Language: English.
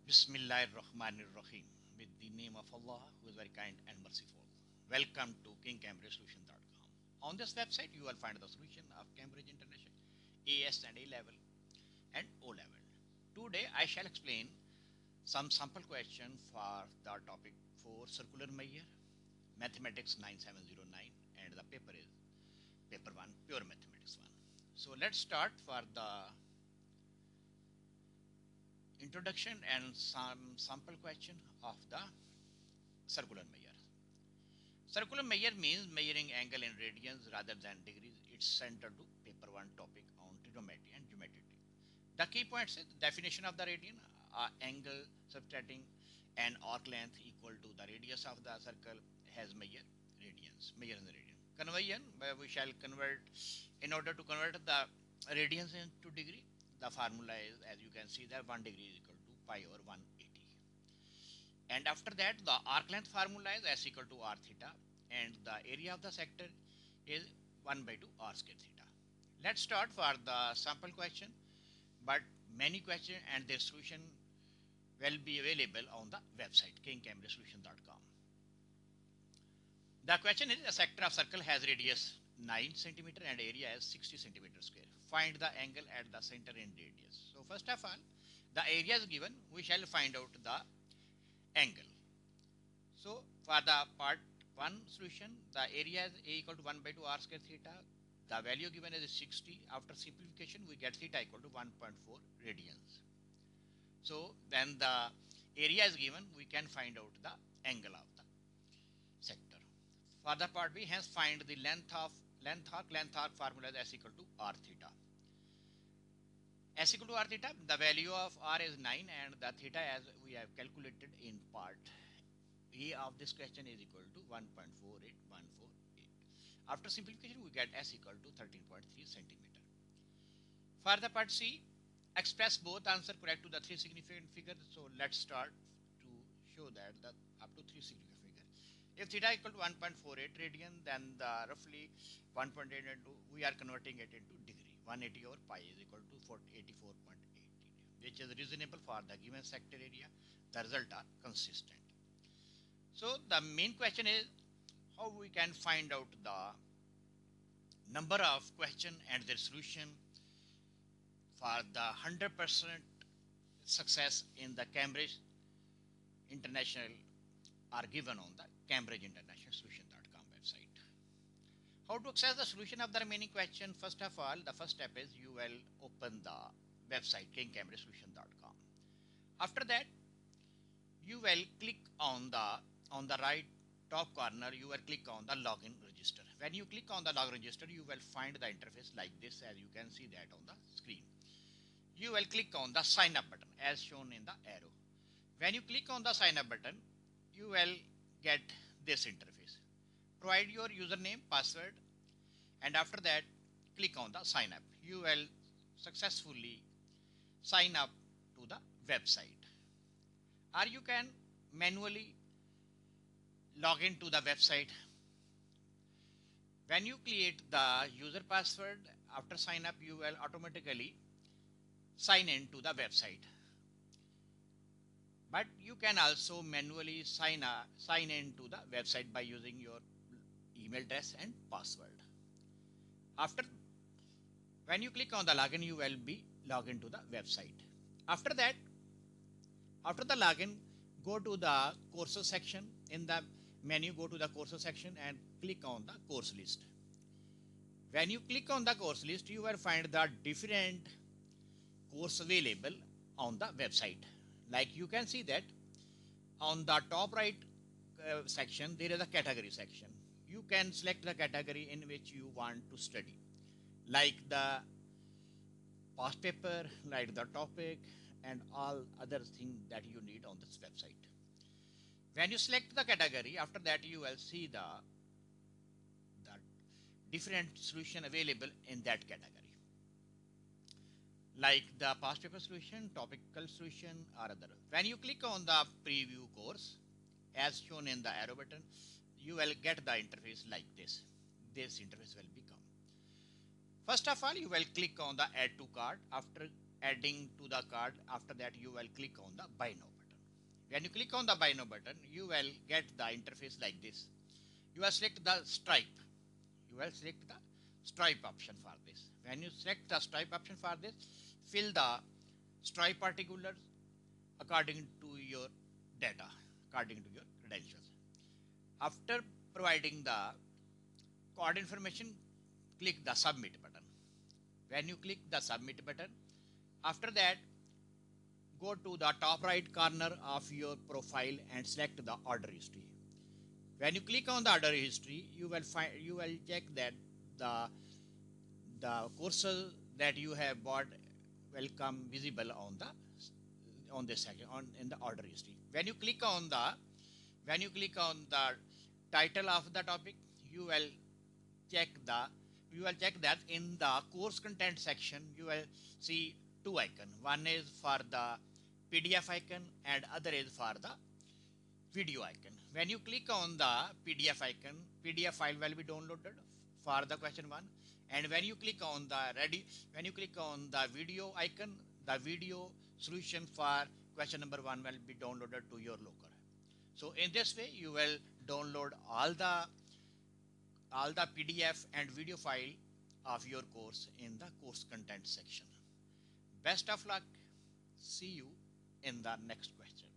Bismillahirrahmanirrahim. With the name of Allah, who is very kind and merciful. Welcome to KingCambridgeSolution.com. On this website, you will find the solution of Cambridge International, AS and A level, and O level. Today, I shall explain some sample question for the topic for circular measure, Mathematics 9709, and the paper is paper 1, pure mathematics 1. So let's start for the introduction and some sample question of the circular measure. Circular measure means measuring angle in radians rather than degrees. It's centered to paper 1 topic on trigonometry and geometry. The key points is definition of the radian, angle subtracting an arc length equal to the radius of the circle has measure radians, measure in the radian. Conversion, we shall convert, in order to convert the radians into degree, the formula is, as you can see, that 1 degree is equal to pi over 180. And after that, the arc length formula is s equal to r theta, and the area of the sector is 1 by 2 r square theta. Let's start for the sample question, but many questions and their solution will be available on the website KingCambridgeSolution.com. The question is, a sector of circle has radius 9 centimeter and area is 60 centimeter square. Find the angle at the center in radius. So first of all, the area is given, we shall find out the angle. So for the part 1 solution, the area is a equal to 1 by 2 r square theta. The value given is 60. After simplification, we get theta equal to 1.4 radians. So when the area is given, we can find out the angle of the sector. For the part B, hence find the length arc formula is s equal to r theta. S equal to r theta, the value of r is 9 and the theta, as we have calculated in part A of this question, is equal to 1.48148. After simplification, we get s equal to 13.3 centimeter. For the part C, express both answer correct to the 3 significant figures. So let's start to show that up to 3 significant figures. If theta equal to 1.48 radian, then the roughly 1.8 into, we are converting it into degree. 180 over pi is equal to 84.8, which is reasonable for the given sector area. The results are consistent. So the main question is how we can find out the number of question and their solution for the 100% success in the Cambridge International are given on the CambridgeInternationalSolution.com website. How to access the solution of the remaining question? First of all, the first step is you will open the website KingCambridgeSolution.com. After that, you will click on the right top corner, you will click on the login register. When you click on the login register, you will find the interface like this, as you can see that on the screen. You will click on the sign up button as shown in the arrow. When you click on the sign up button, you will get this interface. Provide your username, password, and after that click on the sign up. You will successfully sign up to the website, or you can manually log into the website. When you create the user password after sign up, you will automatically sign in to the website. But you can also manually sign in to the website by using your email address and password. After, when you click on the login, you will be logged into the website. After that, after the login, go to the courses section. In the menu, go to the courses section and click on the course list. When you click on the course list, you will find the different course available on the website. Like you can see that on the top right section, there is a category section. You can select the category in which you want to study, like the past paper, like the topic, and all other things that you need on this website. When you select the category, after that you will see the different solution available in that category, like the past paper solution, topical solution, or other. When you click on the preview course, as shown in the arrow button, you will get the interface like this. This interface will become. First of all, you will click on the add to cart. After adding to the card, after that you will click on the buy now button. When you click on the Buy Now button, you will get the interface like this. You will select the stripe. You will select the stripe option for this. When you select the stripe option for this, fill the stripe particulars according to your data, according to your credentials. After providing the card information, click the submit button. When you click the submit button, after that, go to the top right corner of your profile and select the order history. When you click on the order history, you will check that the courses that you have bought will come visible on this section in the order history. When you click on the title of the topic, you will check that in the course content section you will see two icons. One is for the PDF icon and other is for the video icon. When you click on the PDF icon, PDF file will be downloaded for the question 1, and when you click on the video icon, the video solution for question number 1 will be downloaded to your local. So in this way you will download all the PDF and video file of your course in the course content section. Best of luck. See you in the next question.